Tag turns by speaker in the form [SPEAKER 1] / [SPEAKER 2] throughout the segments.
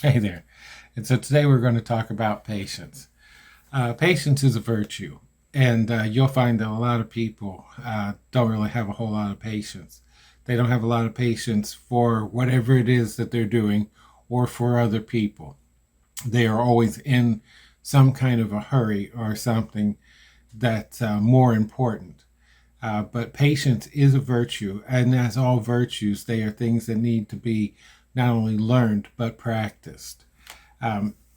[SPEAKER 1] Hey there. And so today we're going to talk about patience. Patience is a virtue, and you'll find that a lot of people don't really have a whole lot of patience. They don't have a lot of patience for whatever it is that they're doing or for other people. They are always in some kind of a hurry or something that's more important. But patience is a virtue, and as all virtues, they are things that need to be not only learned but practiced.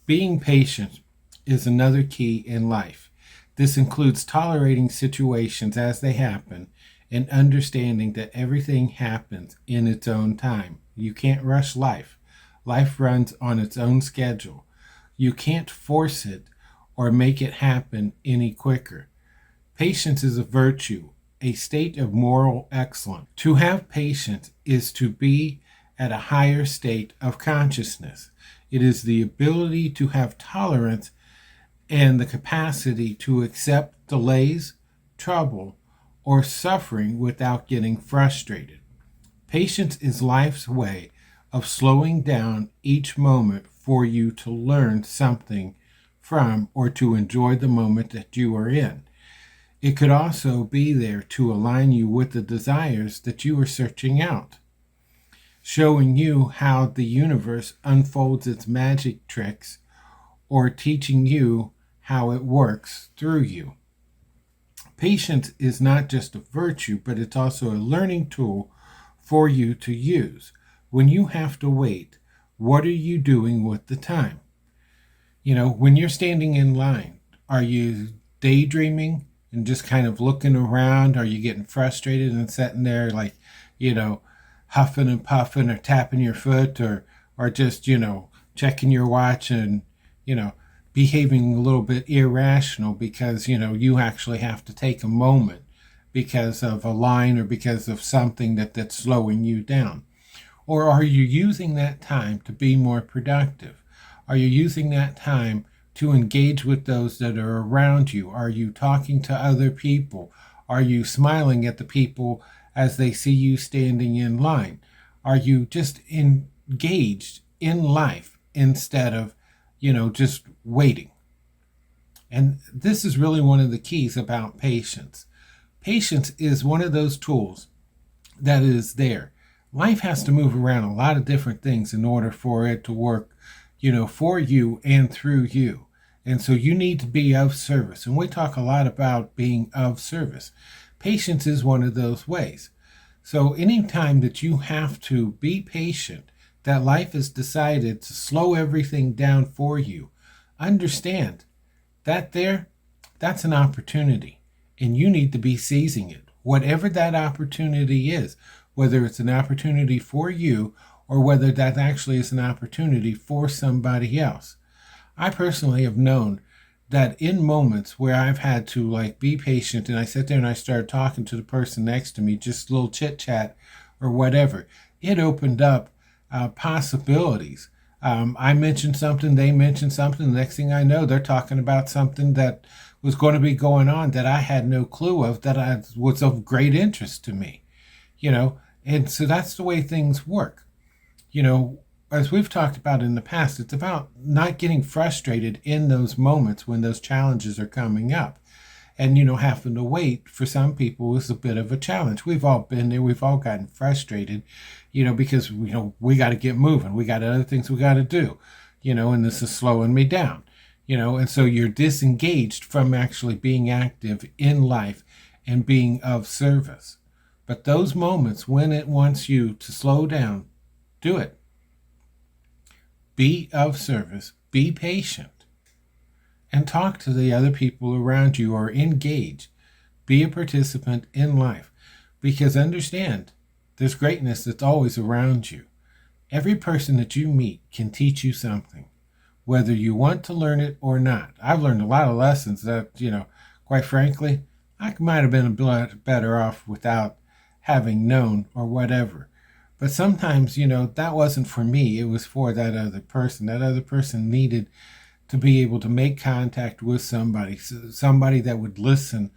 [SPEAKER 1] Being patient is another key in life. This includes tolerating situations as they happen and understanding that everything happens in its own time. You can't rush life. Life runs on its own schedule. You can't force it or make it happen any quicker. Patience is a virtue, a state of moral excellence. To have patience is to be at a higher state of consciousness. It is the ability to have tolerance and the capacity to accept delays, trouble, or suffering without getting frustrated. Patience is life's way of slowing down each moment for you to learn something from or to enjoy the moment that you are in. It could also be there to align you with the desires that you are searching out, showing you how the universe unfolds its magic tricks or teaching you how it works through you. Patience is not just a virtue, but it's also a learning tool for you to use. When you have to wait, what are you doing with the time? When you're standing in line, are you daydreaming and just kind of looking around? Are you getting frustrated and sitting there like, you know, huffing and puffing or tapping your foot or just, checking your watch and, you know, behaving a little bit irrational because, you actually have to take a moment because of a line or because of something that's slowing you down? Or are you using that time to be more productive? Are you using that time to engage with those that are around you? Are you talking to other people? Are you smiling at the people as they see you standing in line? Are you just engaged in life instead of, just waiting? And this is really one of the keys about patience. Patience is one of those tools that is there. Life has to move around a lot of different things in order for it to work, for you and through you. And so you need to be of service. And we talk a lot about being of service. Patience is one of those ways. So anytime that you have to be patient, that life has decided to slow everything down for you, understand that's an opportunity. And you need to be seizing it. Whatever that opportunity is, whether it's an opportunity for you or whether that actually is an opportunity for somebody else. I personally have known that in moments where I've had to be patient and I sit there and I start talking to the person next to me, just a little chit chat or whatever, it opened up possibilities. I mentioned something, they mentioned something. The next thing I know, they're talking about something that was going to be going on that I had no clue of, was of great interest to me. And so that's the way things work. You know, as we've talked about in the past, it's about not getting frustrated in those moments when those challenges are coming up. And, having to wait for some people is a bit of a challenge. We've all been there. We've all gotten frustrated, because, we got to get moving. We got other things we got to do, and this is slowing me down, and so you're disengaged from actually being active in life and being of service. But those moments when it wants you to slow down, do it. Be of service, be patient, and talk to the other people around you or engage. Be a participant in life because understand there's greatness that's always around you. Every person that you meet can teach you something, whether you want to learn it or not. I've learned a lot of lessons that, quite frankly, I might have been a bit better off without having known or whatever. But sometimes, that wasn't for me. It was for that other person. That other person needed to be able to make contact with somebody that would listen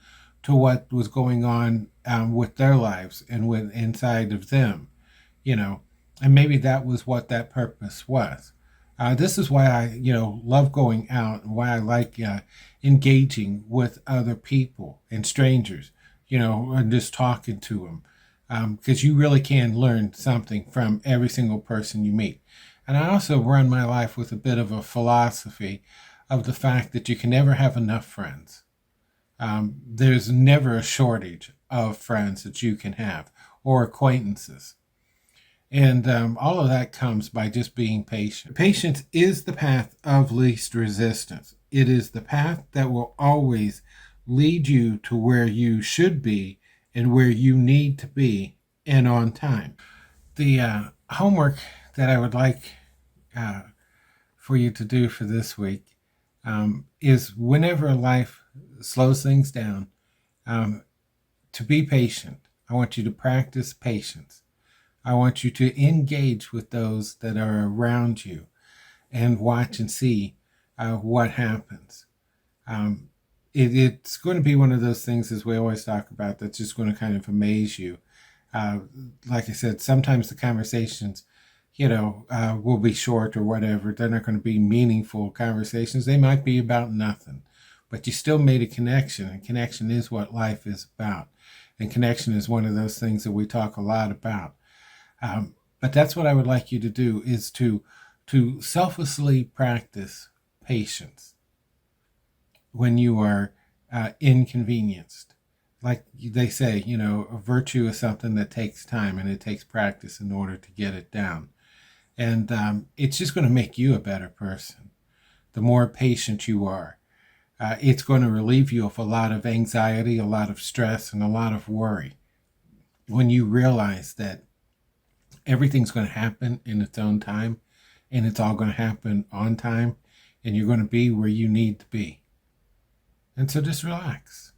[SPEAKER 1] to what was going on with their lives and with inside of them, and maybe that was what that purpose was. This is why I, love going out and why I like engaging with other people and strangers, and just talking to them. Because you really can learn something from every single person you meet. And I also run my life with a bit of a philosophy of the fact that you can never have enough friends. There's never a shortage of friends that you can have or acquaintances. And all of that comes by just being patient. Patience is the path of least resistance. It is the path that will always lead you to where you should be and where you need to be and on time. The homework that I would like uh, for you to do for this week is whenever life slows things down, um, to be patient. I want you to practice patience. I want you to engage with those that are around you and watch and see what happens. Um, it's going to be one of those things, as we always talk about, that's just going to kind of amaze you. Uh, like I said, sometimes the conversations, will be short or whatever. They're not going to be meaningful conversations. They might be about nothing, but you still made a connection, and connection is what life is about. And connection is one of those things that we talk a lot about. But that's what I would like you to do is to selflessly practice patience when you are inconvenienced. Like they say, a virtue is something that takes time and it takes practice in order to get it down. And it's just going to make you a better person. The more patient you are, it's going to relieve you of a lot of anxiety, a lot of stress, and a lot of worry when you realize that everything's going to happen in its own time and it's all going to happen on time and you're going to be where you need to be. And so just relax,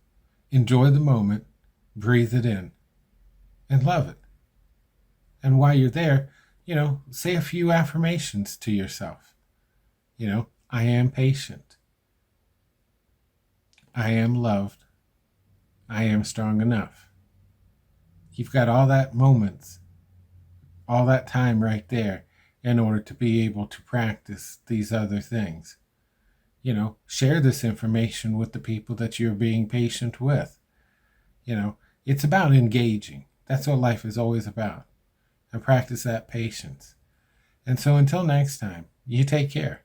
[SPEAKER 1] enjoy the moment, breathe it in, and love it. And while you're there, say a few affirmations to yourself. I am patient. I am loved. I am strong enough. You've got all that moments, all that time right there in order to be able to practice these other things. Share this information with the people that you're being patient with. It's about engaging. That's what life is always about. And practice that patience. And so until next time, you take care.